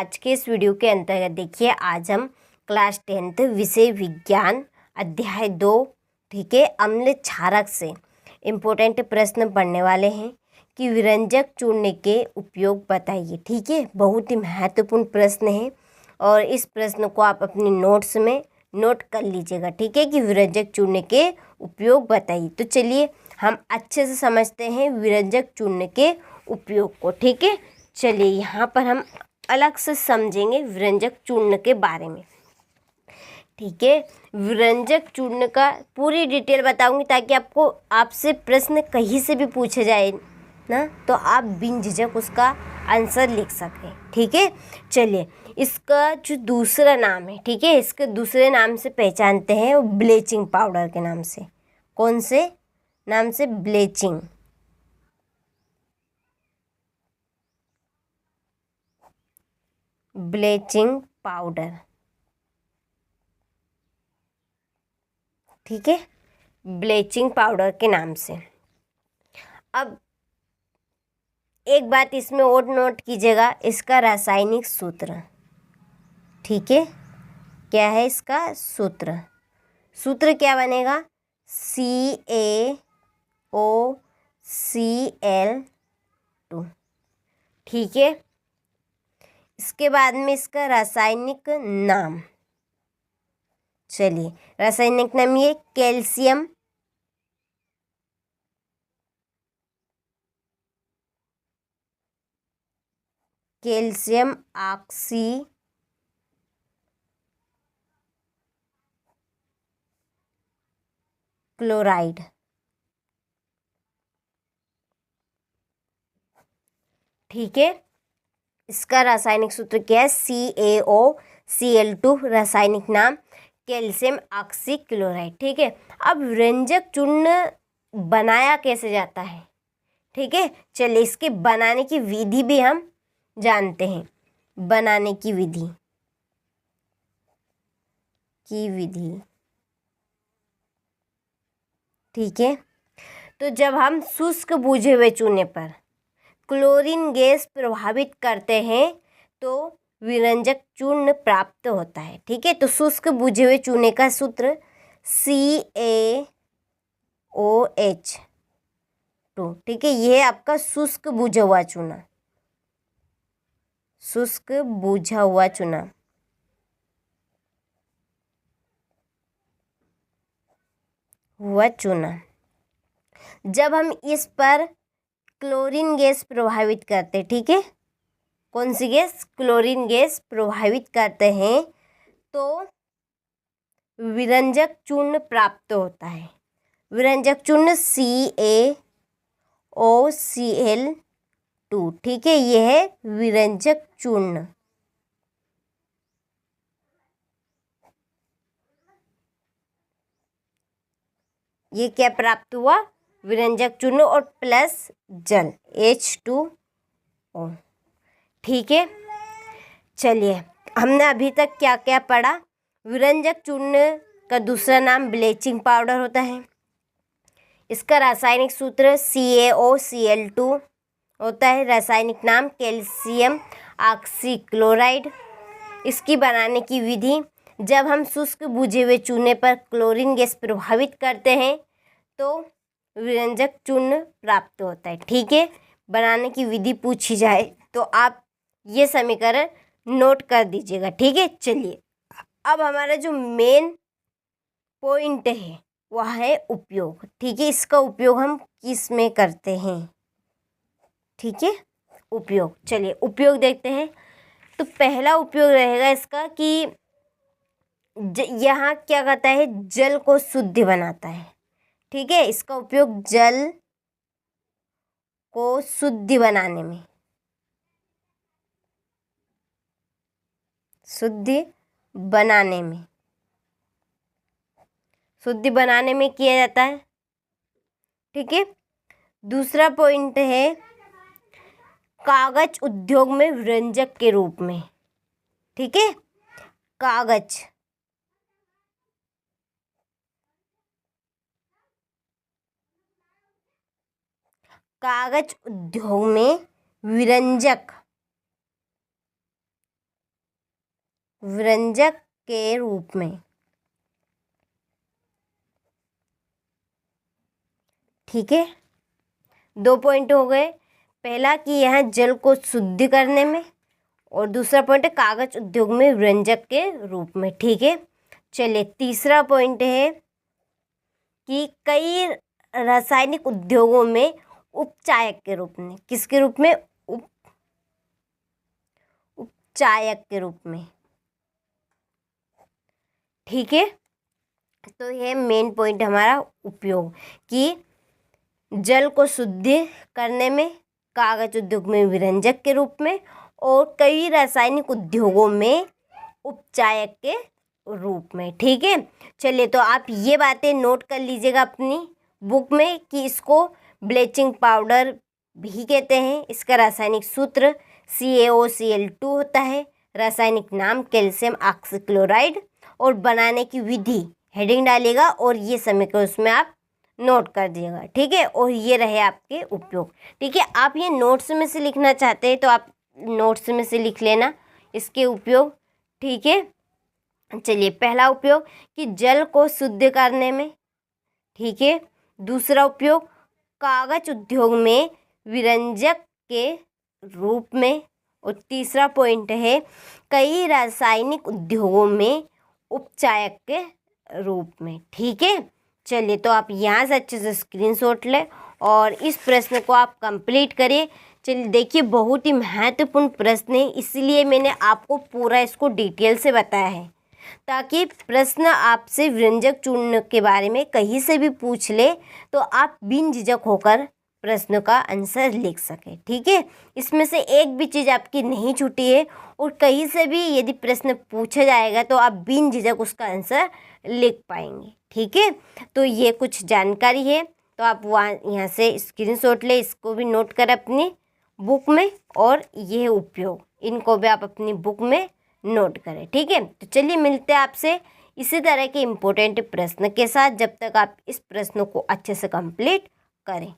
आज के इस वीडियो के अंतर्गत देखिए, आज हम क्लास 10th विषय विज्ञान अध्याय 2 ठीक है अम्ल क्षारक से इम्पोर्टेंट प्रश्न पढ़ने वाले हैं कि विरंजक चूर्ण के उपयोग बताइए। ठीक है, बहुत ही महत्वपूर्ण प्रश्न है और इस प्रश्न को आप अपनी नोट्स में नोट कर लीजिएगा। ठीक है, कि विरंजक चूर्ण के उपयोग बताइए। तो चलिए हम अच्छे से समझते हैं विरंजक चूर्ण के उपयोग को। ठीक है, चलिए यहाँ पर हम अलग से समझेंगे विरंजक चूर्ण के बारे में। ठीक है, विरंजक चूर्ण का पूरी डिटेल बताऊंगी ताकि आपसे प्रश्न कहीं से भी पूछे जाए ना, तो आप बिन झिझक उसका आंसर लिख सकें। ठीक है, चलिए इसका जो दूसरा नाम है, ठीक है, इसके दूसरे नाम से पहचानते हैं वो ब्लीचिंग पाउडर के नाम से। कौन से नाम से? Bleaching powder. ठीक है, ब्लीचिंग पाउडर के नाम से। अब एक बात इसमें और नोट कीजिएगा, इसका रासायनिक सूत्र। ठीक है, क्या है इसका सूत्र? सूत्र क्या बनेगा? CaOCl2। ठीक है, इसके बाद में इसका रासायनिक नाम। चलिए रासायनिक नाम ये कैल्शियम ऑक्सी क्लोराइड। ठीक है, इसका रासायनिक सूत्र क्या है? CaOCl2, रासायनिक नाम कैल्शियम ऑक्सी क्लोराइड। ठीक है, अब विरंजक चूर्ण बनाया कैसे जाता है? ठीक है, चलिए इसके बनाने की विधि भी हम जानते हैं। बनाने की विधि ठीक है, तो जब हम शुष्क बुझे हुए चूने पर क्लोरीन गैस प्रभावित करते हैं तो विरंजक चूर्ण प्राप्त होता है। ठीक है, तो शुष्क बुझे हुए चूने का सूत्र CaOH2। ठीक है, यह है आपका शुष्क बुझा हुआ चूना। शुष्क बुझा हुआ चूना। जब हम इस पर क्लोरीन गैस प्रभावित करते, ठीक है, कौन सी गैस? क्लोरीन गैस प्रभावित करते हैं तो विरंजक चूर्ण प्राप्त होता है। विरंजक चूर्ण CaOCl2। ठीक है, यह है विरंजक चूर्ण। ये क्या प्राप्त हुआ? विरंजक चूर्ण और प्लस जल H2O। ठीक है, चलिए हमने अभी तक क्या क्या पढ़ा? विरंजक चूर्ण का दूसरा नाम ब्लीचिंग पाउडर होता है। इसका रासायनिक सूत्र CaOCl2 होता है। रासायनिक नाम कैल्शियम ऑक्सी क्लोराइड। इसकी बनाने की विधि, जब हम शुष्क बुझे हुए चूने पर क्लोरीन गैस प्रभावित करते हैं तो विरंजक चूर्ण प्राप्त होता है। ठीक है, बनाने की विधि पूछी जाए तो आप ये समीकरण नोट कर दीजिएगा। ठीक है, चलिए अब हमारा जो मेन पॉइंट है वह है उपयोग। ठीक है, इसका उपयोग हम किस में करते हैं? ठीक है, उपयोग। चलिए उपयोग देखते हैं। तो पहला उपयोग रहेगा इसका कि यहाँ क्या करता है? जल को शुद्ध बनाता है। ठीक है, इसका उपयोग जल को शुद्ध बनाने में किया जाता है। ठीक है, दूसरा पॉइंट है कागज उद्योग में विरंजक के रूप में। ठीक है, कागज उद्योग में विरंजक व्यंजक के रूप में। ठीक है, 2 पॉइंट हो गए। पहला कि यह जल को शुद्ध करने में, और दूसरा पॉइंट है कागज उद्योग में व्यंजक के रूप में। ठीक है, चलिए तीसरा पॉइंट है कि कई रासायनिक उद्योगों में उपचायक के रूप में। किसके रूप में? उपचायक के रूप में। ठीक है, तो ये मेन पॉइंट हमारा उपयोग कि जल को शुद्ध करने में, कागज उद्योग में विरंजक के रूप में, और कई रासायनिक उद्योगों में उपचायक के रूप में। ठीक है, चलिए तो आप ये बातें नोट कर लीजिएगा अपनी बुक में कि इसको ब्लीचिंग पाउडर भी कहते हैं। इसका रासायनिक सूत्र CaOCl2 होता है। रासायनिक नाम कैल्शियम ऑक्सीक्लोराइड, और बनाने की विधि हेडिंग डालिएगा और ये समीकरण उसमें आप नोट कर दिएगा। ठीक है, और ये रहे आपके उपयोग। ठीक है, आप ये नोट्स में से लिखना चाहते हैं तो आप नोट्स में से लिख लेना इसके उपयोग। ठीक है, चलिए पहला उपयोग कि जल को शुद्ध करने में। ठीक है, दूसरा उपयोग कागज उद्योग में विरंजक के रूप में, और तीसरा पॉइंट है कई रासायनिक उद्योगों में उपचायक के रूप में। ठीक है, चलिए तो आप यहाँ से अच्छे से स्क्रीनशॉट लें और इस प्रश्न को आप कंप्लीट करिए। चलिए देखिए, बहुत ही महत्वपूर्ण प्रश्न है, इसलिए मैंने आपको पूरा इसको डिटेल से बताया है, ताकि प्रश्न आपसे व्यंजक चूर्ण के बारे में कहीं से भी पूछ ले तो आप बिन झिझक होकर प्रश्न का आंसर लिख सकें। ठीक है, इसमें से एक भी चीज़ आपकी नहीं छूटी है, और कहीं से भी यदि प्रश्न पूछा जाएगा तो आप बिन झिझक उसका आंसर लिख पाएंगे। ठीक है, तो ये कुछ जानकारी है, तो आप वहाँ यहाँ से स्क्रीनशॉट ले, इसको भी नोट कर अपनी बुक में, और ये उपयोग इनको भी आप अपनी बुक में नोट करें। ठीक है, तो चलिए मिलते हैं आपसे इसी तरह के इम्पोर्टेंट प्रश्न के साथ। जब तक आप इस प्रश्न को अच्छे से कंप्लीट करें।